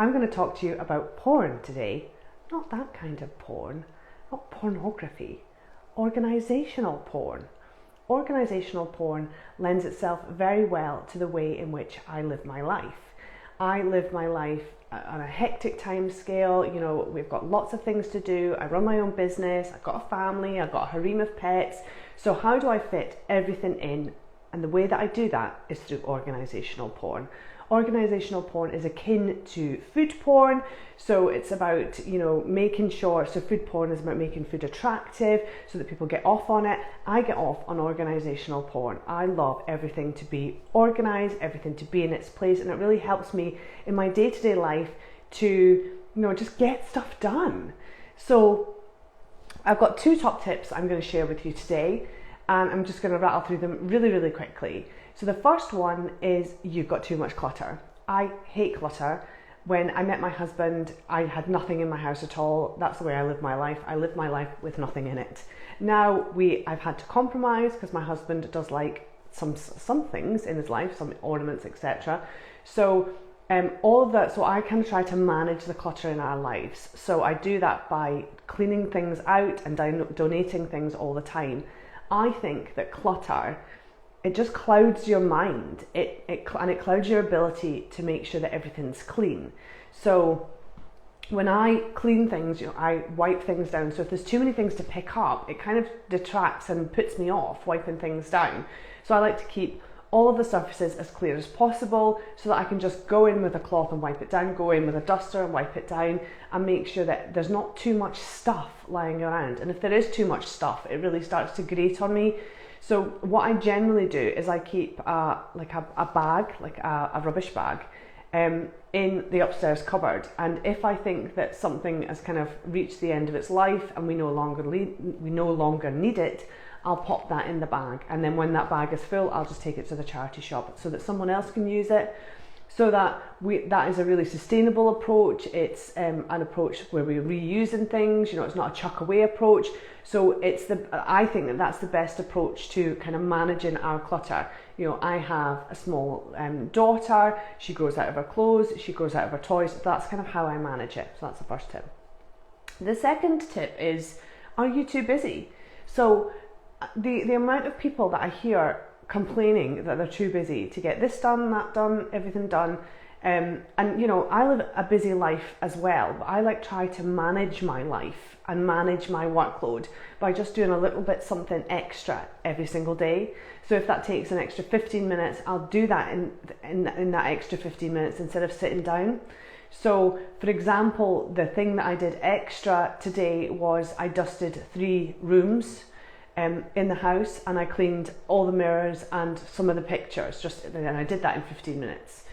I'm going to talk to you about porn today. Not that kind of porn, not pornography, organisational porn. Organisational porn lends itself very well to the way in which I live my life. I live my life on a hectic time scale. You know, we've got lots of things to do. I run my own business. I've got a family. I've got a hareem of pets. So how do I fit everything in? And the way that I do that is through organisational porn. Organisational porn is akin to food porn. So it's about, you know, making sure, so food porn is about making food attractive so that people get off on it. I get off on organisational porn. I love everything to be organised, everything to be in its place, and it really helps me in my day-to-day life to, you know, just get stuff done. So I've got 2 top tips I'm going to share with you today, and I'm just going to rattle through them really quickly. So the first one is you've got too much clutter. I hate clutter. When I met my husband, I had nothing in my house at all. That's the way I live my life. I live my life with nothing in it. Now I've had to compromise because my husband does like some things in his life, some ornaments, etc. So all of that, so I kind of try to manage the clutter in our lives. So I do that by cleaning things out and donating things all the time. I think that clutter, it just clouds your mind. It clouds your ability to make sure that everything's clean. So when I clean things, you know, I wipe things down. So if there's too many things to pick up, it kind of detracts and puts me off wiping things down. So I like to keep all of the surfaces as clear as possible so that I can just go in with a cloth and wipe it down, go in with a duster and wipe it down, and make sure that there's not too much stuff lying around. And if there is too much stuff, it really starts to grate on me. So what I generally do is I keep a bag, like a rubbish bag, in the upstairs cupboard. And if I think that something has kind of reached the end of its life and we no longer need it, I'll pop that in the bag. And then when that bag is full, I'll just take it to the charity shop so that someone else can use it. So that is a really sustainable approach. It's an approach where we're reusing things. You know, it's not a chuck away approach. So I think that that's the best approach to kind of managing our clutter. You know, I have a small daughter. She grows out of her clothes. She grows out of her toys. That's kind of how I manage it. So that's the first tip. The second tip is, are you too busy? So the amount of people that I hear complaining that they're too busy to get this done, that done, everything done. And you know, I live a busy life as well, but I try to manage my life and manage my workload by just doing a little bit something extra every single day. So if that takes an extra 15 minutes, I'll do that in that extra 15 minutes instead of sitting down. So for example, the thing that I did extra today was I dusted 3 rooms in the house, and I cleaned all the mirrors and some of the pictures, and I did that in 15 minutes.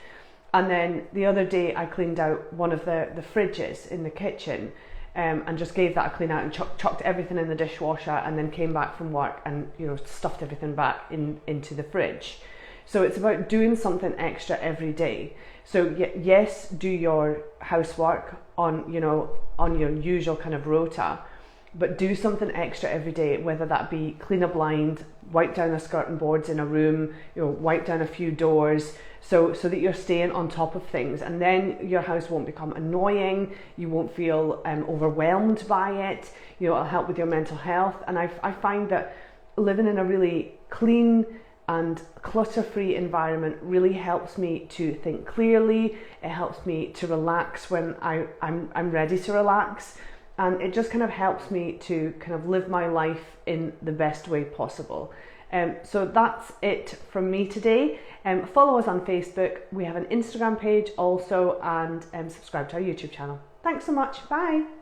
And then the other day I cleaned out one of the fridges in the kitchen, and just gave that a clean out and chucked everything in the dishwasher, and then came back from work and, you know, stuffed everything back into the fridge. So it's about doing something extra every day. So yes, do your housework on your usual kind of rota, but do something extra every day, whether that be clean a blind, wipe down the skirting boards in a room, you know, wipe down a few doors, so that you're staying on top of things, and then your house won't become annoying. You won't feel overwhelmed by it. You know, it'll help with your mental health. And I find that living in a really clean and clutter-free environment really helps me to think clearly. It helps me to relax when I'm ready to relax. And it just kind of helps me to kind of live my life in the best way possible. So that's it from me today. Follow us on Facebook. We have an Instagram page also, and subscribe to our YouTube channel. Thanks so much. Bye.